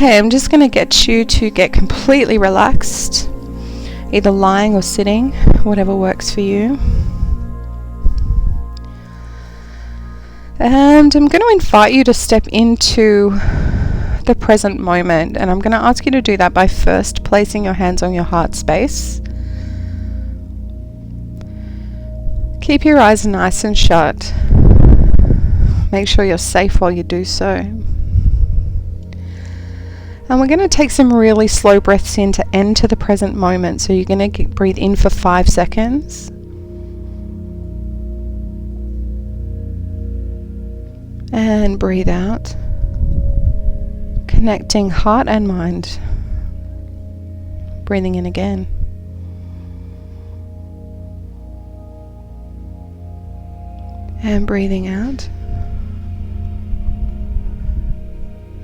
Okay, I'm just going to get you to get completely relaxed, either lying or sitting, whatever works for you. And I'm going to invite you to step into the present moment, and I'm going to ask you to do that by first placing your hands on your heart space. Keep your eyes nice and shut. Make sure you're safe while you do so. And we're going to take some really slow breaths in to enter the present moment. So you're going to breathe in for 5 seconds. And breathe out. Connecting heart and mind. Breathing in again. And breathing out.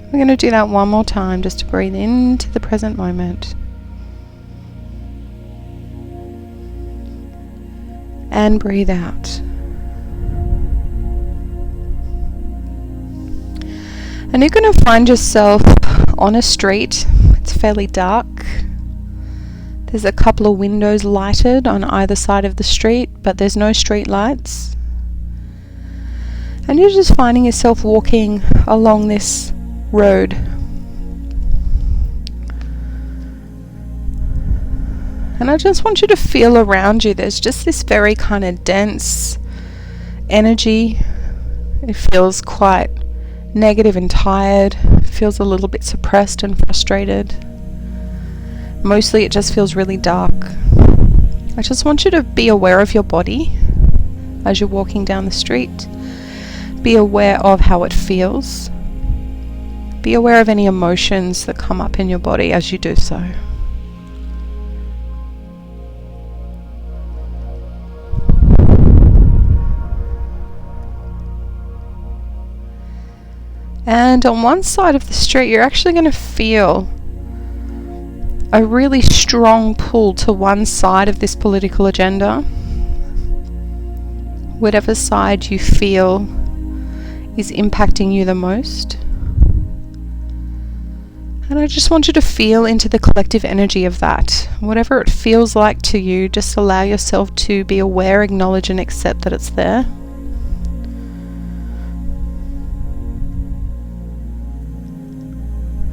We're going to do that one more time just to breathe into the present moment. And breathe out. And you're going to find yourself on a street. It's fairly dark. There's a couple of windows lighted on either side of the street, but there's no street lights. And you're just finding yourself walking along this road. And I just want you to feel around you. There's just this very kind of dense energy. It feels quite negative and tired. It feels a little bit suppressed and frustrated. Mostly it just feels really dark. I just want you to be aware of your body as you're walking down the street. Be aware of how it feels. Be aware of any emotions that come up in your body as you do so. And on one side of the street, you're actually going to feel a really strong pull to one side of this political agenda. Whatever side you feel is impacting you the most. And I just want you to feel into the collective energy of that. Whatever it feels like to you, just allow yourself to be aware, acknowledge and accept that it's there.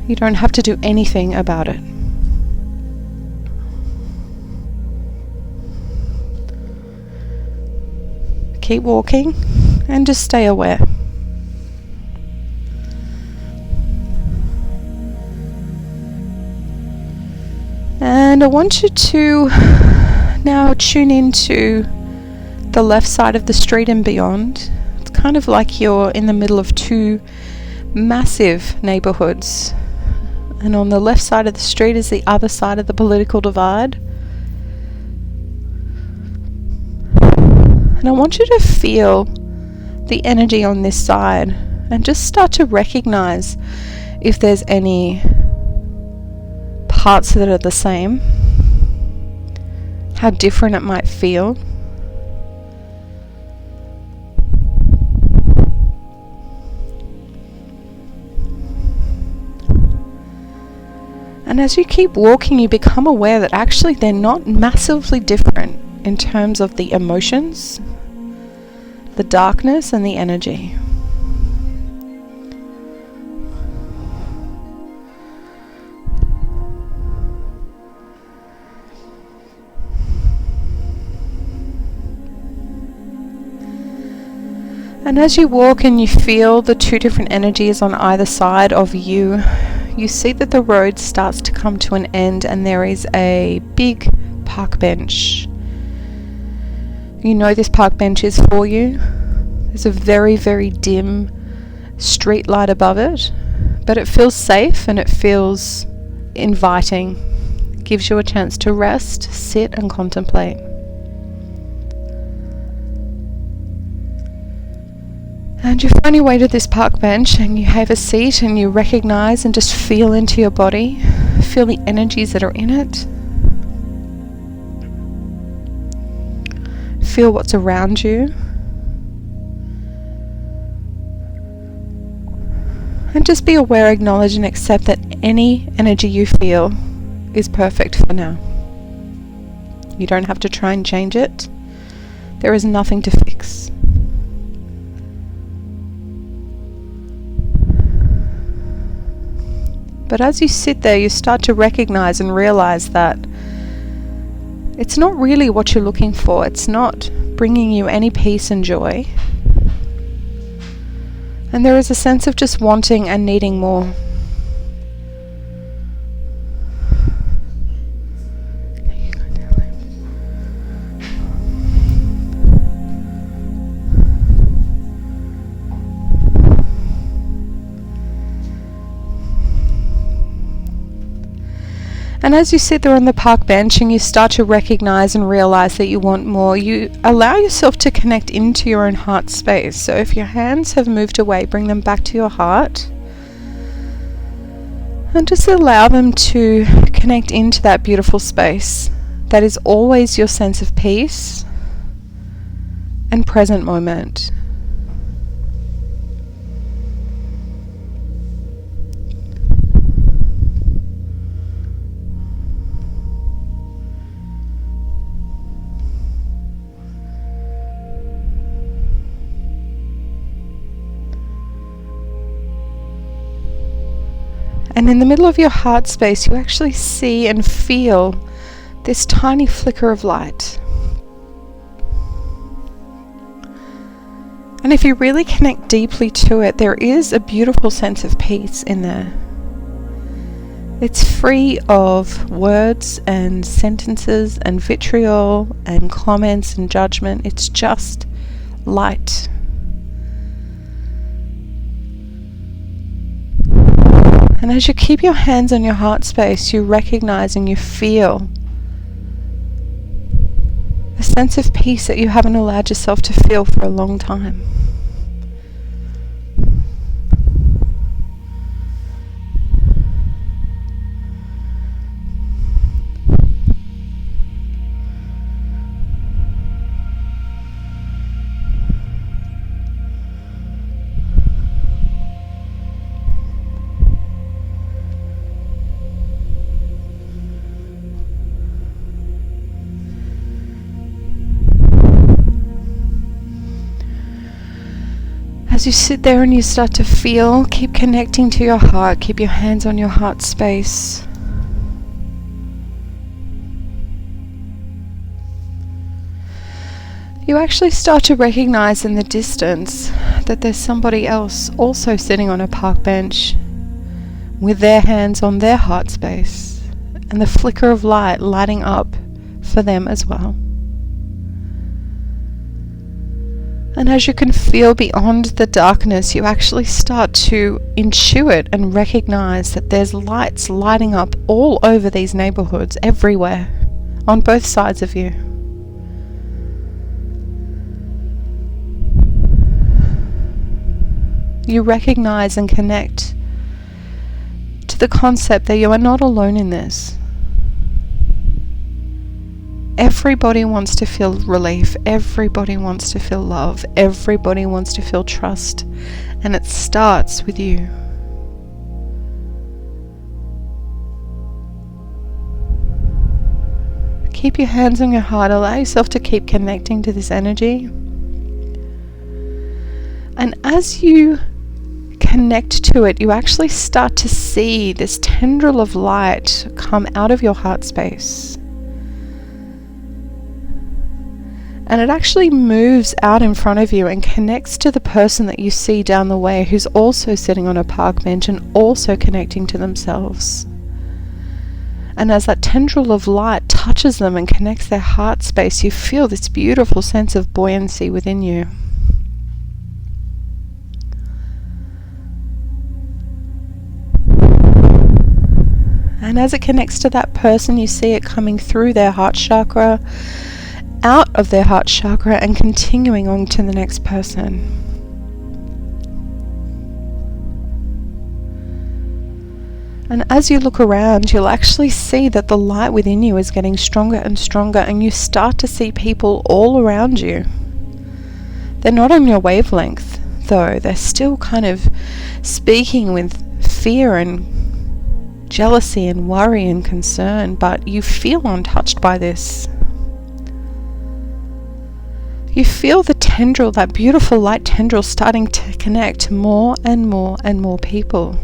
You don't have to do anything about it. Keep walking and just stay aware. And I want you to now tune into the left side of the street and beyond. It's kind of like you're in the middle of two massive neighborhoods. And on the left side of the street is the other side of the political divide. And I want you to feel the energy on this side and just start to recognize if there's any parts that are the same, how different it might feel. And as you keep walking, you become aware that actually they're not massively different in terms of the emotions, the darkness and the energy. And as you walk and you feel the two different energies on either side of you, you see that the road starts to come to an end and there is a big park bench. You know this park bench is for you. There's a very, very dim street light above it, but it feels safe and it feels inviting. It gives you a chance to rest, sit and contemplate. And you find your way to this park bench and you have a seat and you recognize and just feel into your body. Feel the energies that are in it. Feel what's around you. And just be aware, acknowledge and accept that any energy you feel is perfect for now. You don't have to try and change it. There is nothing to fix. But as you sit there, you start to recognize and realize that it's not really what you're looking for. It's not bringing you any peace and joy. And there is a sense of just wanting and needing more. And as you sit there on the park bench and you start to recognize and realize that you want more, you allow yourself to connect into your own heart space. So if your hands have moved away, bring them back to your heart. And just allow them to connect into that beautiful space that is always your sense of peace and present moment. And in the middle of your heart space, you actually see and feel this tiny flicker of light. And if you really connect deeply to it, there is a beautiful sense of peace in there. It's free of words and sentences and vitriol and comments and judgment. It's just light. And as you keep your hands on your heart space, you recognize and you feel a sense of peace that you haven't allowed yourself to feel for a long time. As you sit there and you start to feel, keep connecting to your heart, keep your hands on your heart space. You actually start to recognize in the distance that there's somebody else also sitting on a park bench with their hands on their heart space and the flicker of light lighting up for them as well. And as you can feel beyond the darkness, you actually start to intuit and recognize that there's lights lighting up all over these neighborhoods, everywhere, on both sides of you. You recognize and connect to the concept that you are not alone in this. Everybody wants to feel relief. Everybody wants to feel love. Everybody wants to feel trust. And it starts with you. Keep your hands on your heart. Allow yourself to keep connecting to this energy. And as you connect to it, you actually start to see this tendril of light come out of your heart space. And it actually moves out in front of you and connects to the person that you see down the way who's also sitting on a park bench and also connecting to themselves. And as that tendril of light touches them and connects their heart space, you feel this beautiful sense of buoyancy within you. And as it connects to that person, you see it coming through their heart chakra, out of their heart chakra, and continuing on to the next person. And as you look around, you'll actually see that the light within you is getting stronger and stronger, and you start to see people all around you. They're not on your wavelength. though, they're still kind of speaking with fear and jealousy and worry and concern, but you feel untouched by this. You feel the tendril, that beautiful light tendril, starting to connect to more and more and more people.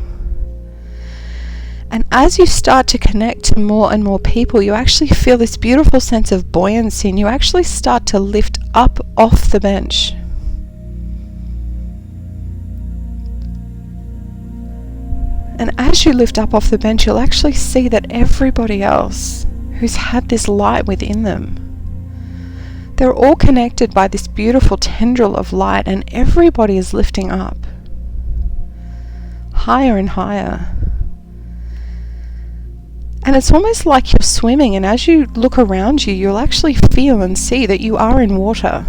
And as you start to connect to more and more people, you actually feel this beautiful sense of buoyancy, and you actually start to lift up off the bench. And as you lift up off the bench, you'll actually see that everybody else who's had this light within them, they're all connected by this beautiful tendril of light, and everybody is lifting up higher and higher. And it's almost like you're swimming, and as you look around you, you'll actually feel and see that you are in water.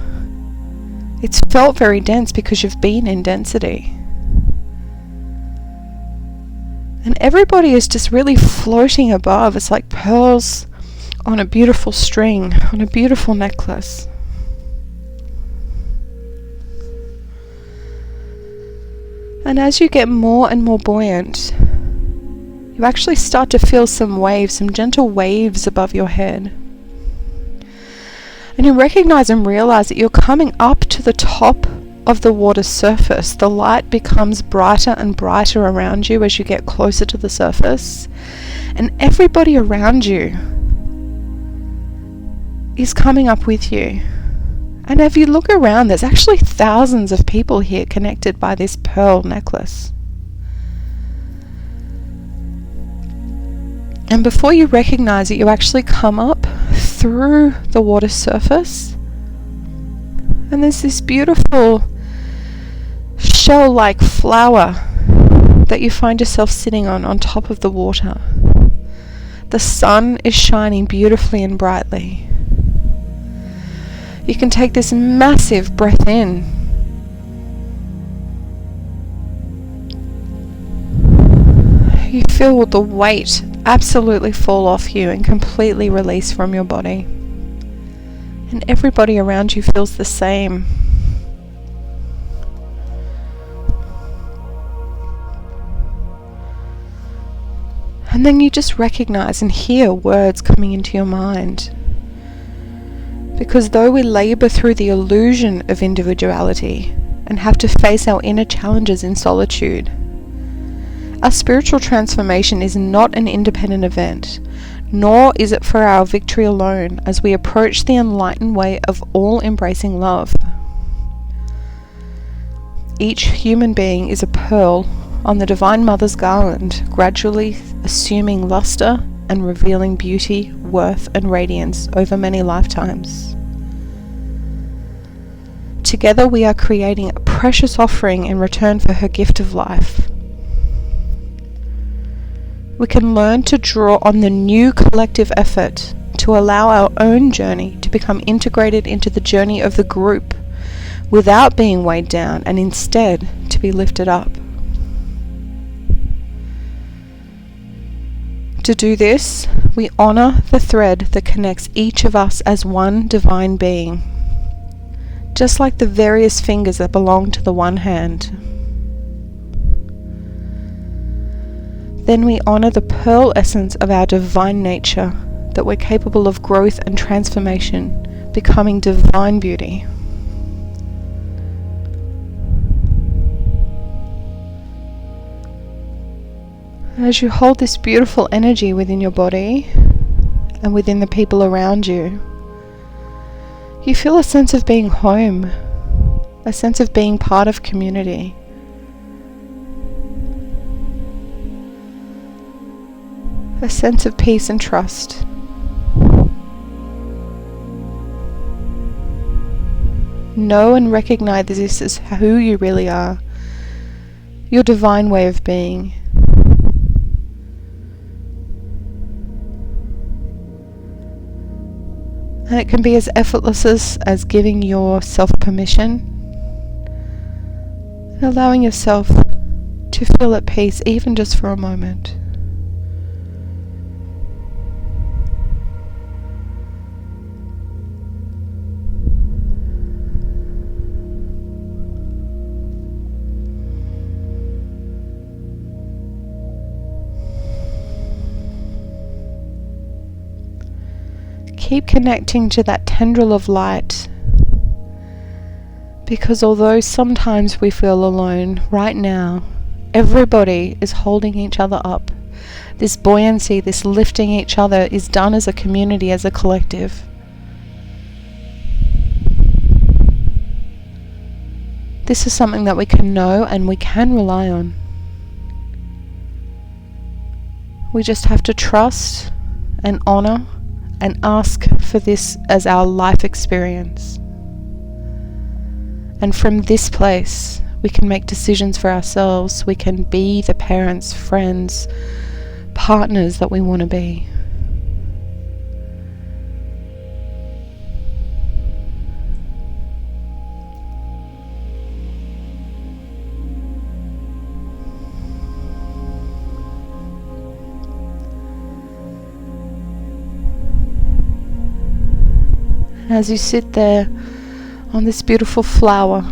It's felt very dense because you've been in density. And everybody is just really floating above. It's like pearls on a beautiful string, on a beautiful necklace. And as you get more and more buoyant, you actually start to feel some waves, some gentle waves above your head. And you recognize and realize that you're coming up to the top of the water's surface. The light becomes brighter and brighter around you as you get closer to the surface. And everybody around you is coming up with you. And if you look around, there's actually thousands of people here connected by this pearl necklace. And before you recognize it, you actually come up through the water surface, and there's this beautiful shell-like flower that you find yourself sitting on top of the water. The sun is shining beautifully and brightly. You can take this massive breath in. You feel the weight absolutely fall off you and completely release from your body. And everybody around you feels the same. And then you just recognize and hear words coming into your mind. Because though we labor through the illusion of individuality and have to face our inner challenges in solitude, our spiritual transformation is not an independent event, nor is it for our victory alone as we approach the enlightened way of all-embracing love. Each human being is a pearl on the Divine Mother's garland, gradually assuming luster and revealing beauty, worth, and radiance over many lifetimes. Together we are creating a precious offering in return for her gift of life. We can learn to draw on the new collective effort to allow our own journey to become integrated into the journey of the group without being weighed down, and instead to be lifted up. To do this, we honor the thread that connects each of us as one divine being, just like the various fingers that belong to the one hand. Then we honor the pearl essence of our divine nature, that we're capable of growth and transformation, becoming divine beauty. And as you hold this beautiful energy within your body and within the people around you, you feel a sense of being home, a sense of being part of community. A sense of peace and trust. Know and recognize this as who you really are, your divine way of being. And it can be as effortless as giving yourself permission and allowing yourself to feel at peace, even just for a moment. keep connecting to that tendril of light, because although sometimes we feel alone, right now everybody is holding each other up. This buoyancy, this lifting each other is done as a community, as a collective. This is something that we can know and we can rely on. We just have to trust and honor and ask for this as our life experience. And from this place, we can make decisions for ourselves. We can be the parents, friends, partners that we want to be. As you sit there on this beautiful flower,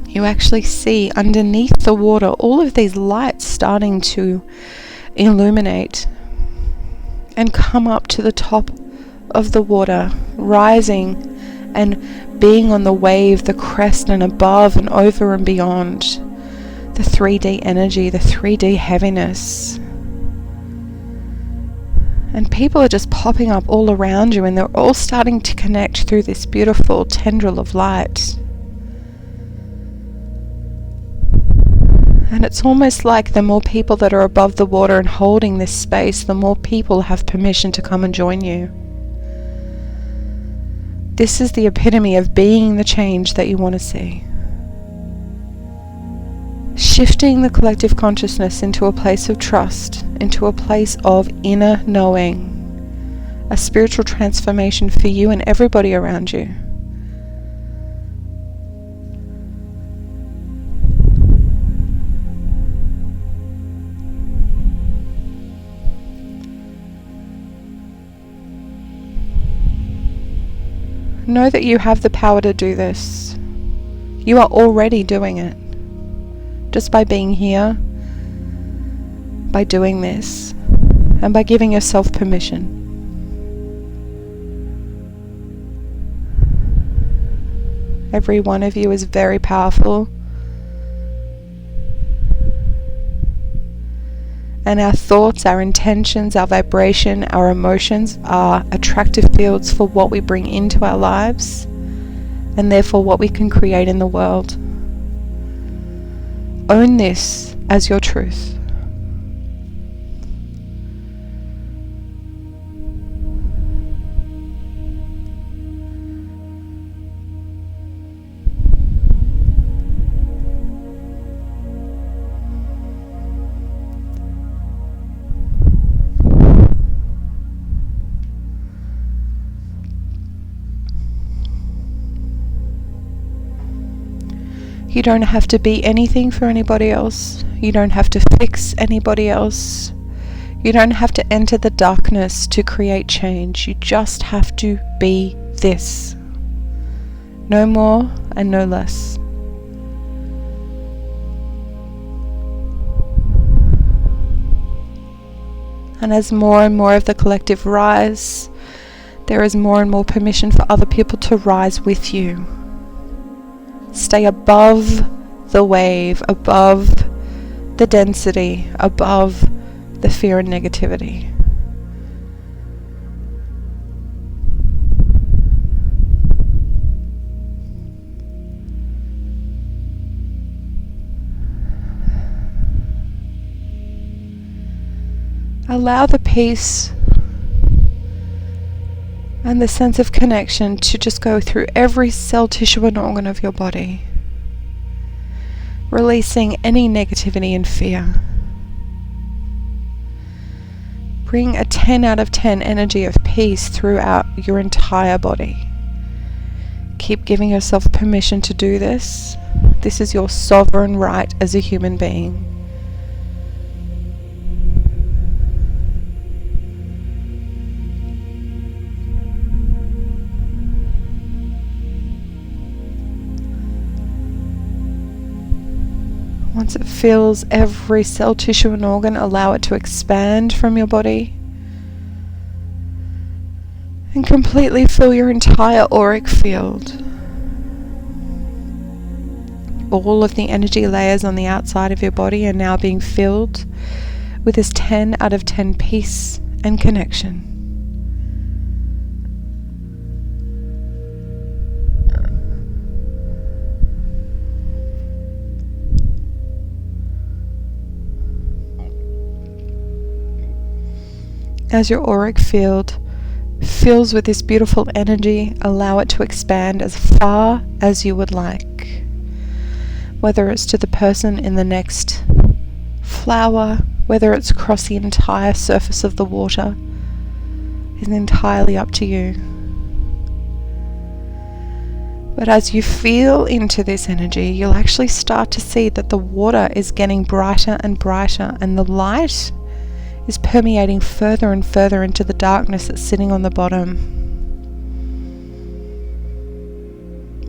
you actually see underneath the water all of these lights starting to illuminate and come up to the top of the water, rising and being on the wave, the crest, and above and over and beyond the 3D energy, the 3D heaviness. And people are just popping up all around you, and they're all starting to connect through this beautiful tendril of light. And it's almost like the more people that are above the water and holding this space, the more people have permission to come and join you. This is the epitome of being the change that you want to see. Shifting the collective consciousness into a place of trust, into a place of inner knowing, a spiritual transformation for you and everybody around you. Know that you have the power to do this. You are already doing it. Just by being here, by doing this, and by giving yourself permission. Every one of you is very powerful. And our thoughts, our intentions, our vibration, our emotions are attractive fields for what we bring into our lives, and therefore what we can create in the world. Own this as your truth. You don't have to be anything for anybody else. You don't have to fix anybody else. You don't have to enter the darkness to create change. You just have to be this. No more and no less. And as more and more of the collective rise, there is more and more permission for other people to rise with you. Stay above the wave, above the density, above the fear and negativity. Allow the peace and the sense of connection to just go through every cell, tissue and organ of your body, releasing any negativity and fear. Bring a 10 out of 10 energy of peace throughout your entire body. Keep giving yourself permission to do this. This is your sovereign right as a human being. Once it fills every cell, tissue and organ, allow it to expand from your body. And completely fill your entire auric field. All of the energy layers on the outside of your body are now being filled with this 10 out of 10 peace and connection. As your auric field fills with this beautiful energy, allow it to expand as far as you would like. Whether it's to the person in the next flower, whether it's across the entire surface of the water, is entirely up to you. But as you feel into this energy, you'll actually start to see that the water is getting brighter and brighter, and the light is permeating further and further into the darkness that's sitting on the bottom.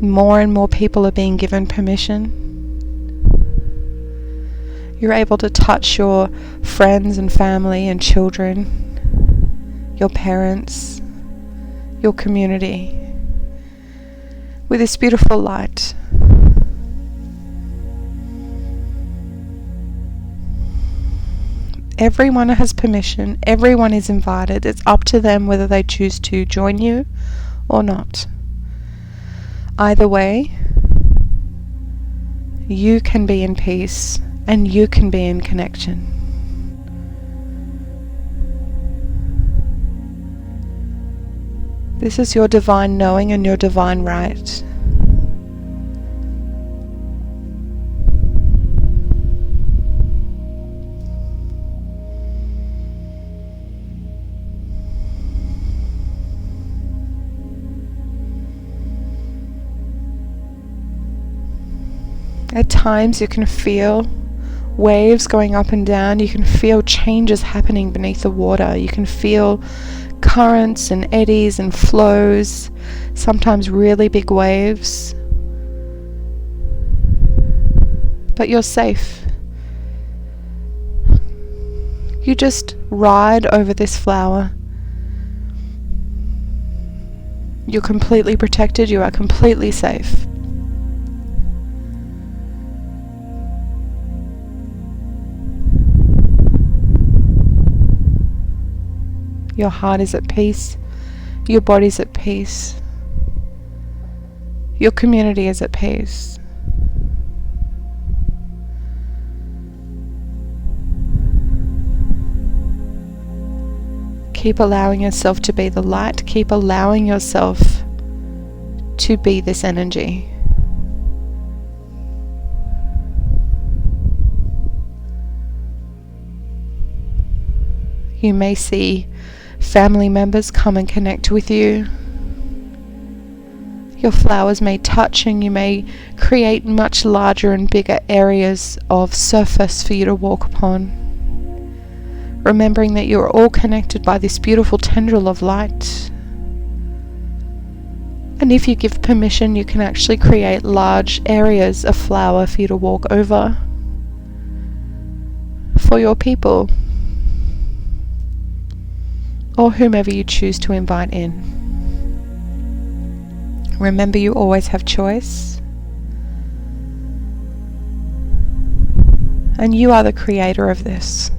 More and more people are being given permission. You're able to touch your friends and family and children, your parents, your community, with this beautiful light. Everyone has permission, everyone is invited. It's up to them whether they choose to join you or not. Either way, you can be in peace and you can be in connection. This is your divine knowing and your divine right. At times you can feel waves going up and down. You can feel changes happening beneath the water. You can feel currents and eddies and flows, sometimes really big waves. But you're safe. You just ride over this flower. You're completely protected. You are completely safe. Your heart is at peace. Your body's at peace. Your community is at peace. Keep allowing yourself to be the light. Keep allowing yourself to be this energy. You may see family members come and connect with you. Your flowers may touch and you may create much larger and bigger areas of surface for you to walk upon. Remembering that you're all connected by this beautiful tendril of light. And if you give permission, you can actually create large areas of flower for you to walk over for your people, or whomever you choose to invite in. Remember, you always have choice. And you are the creator of this.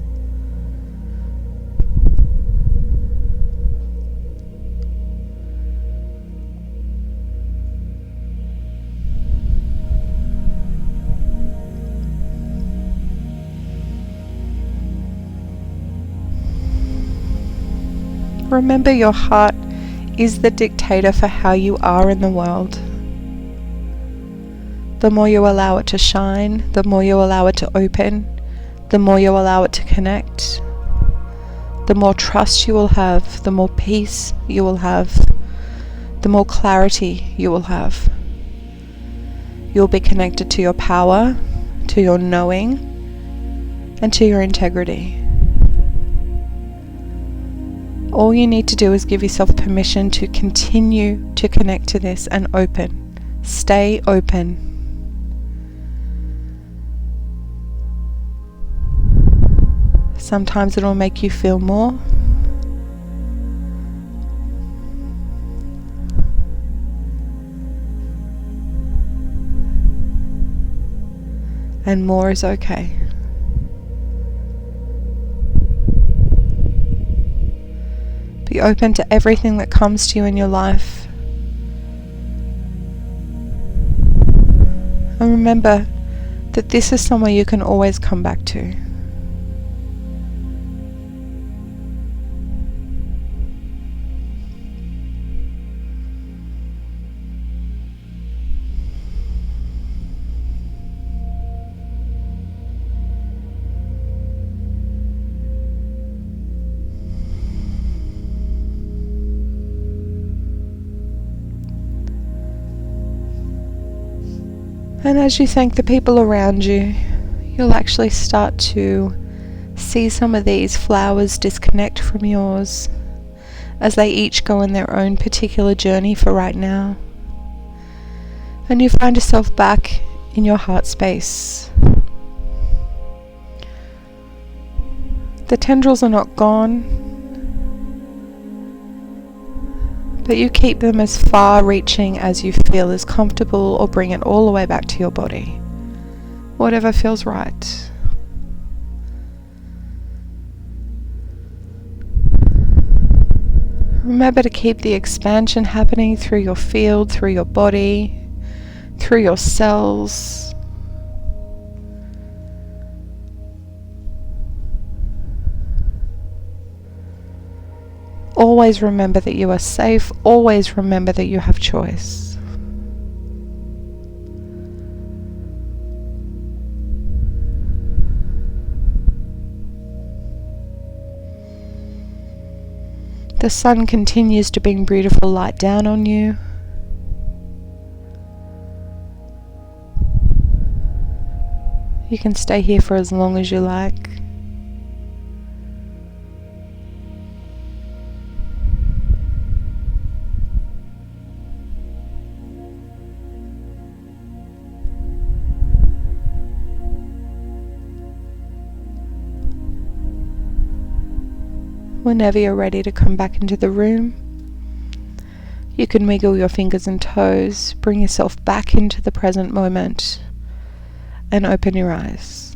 Remember, your heart is the dictator for how you are in the world. The more you allow it to shine, the more you allow it to open, the more you allow it to connect, the more trust you will have, the more peace you will have, the more clarity you will have. You'll be connected to your power, to your knowing, and to your integrity. All you need to do is give yourself permission to continue to connect to this and open. Stay open. Sometimes it'll make you feel more. and more is okay. Be open to everything that comes to you in your life. And remember that this is somewhere you can always come back to. And as you thank the people around you, you'll actually start to see some of these flowers disconnect from yours as they each go in their own particular journey for right now. And you find yourself back in your heart space. The tendrils are not gone, but you keep them as far reaching as you feel is comfortable, or bring it all the way back to your body. Whatever feels right. Remember to keep the expansion happening through your field, through your body, through your cells. Always remember that you are safe. Always remember that you have choice. The sun continues to bring beautiful light down on you. You can stay here for as long as you like. Whenever you're ready to come back into the room, you can wiggle your fingers and toes, bring yourself back into the present moment, and open your eyes.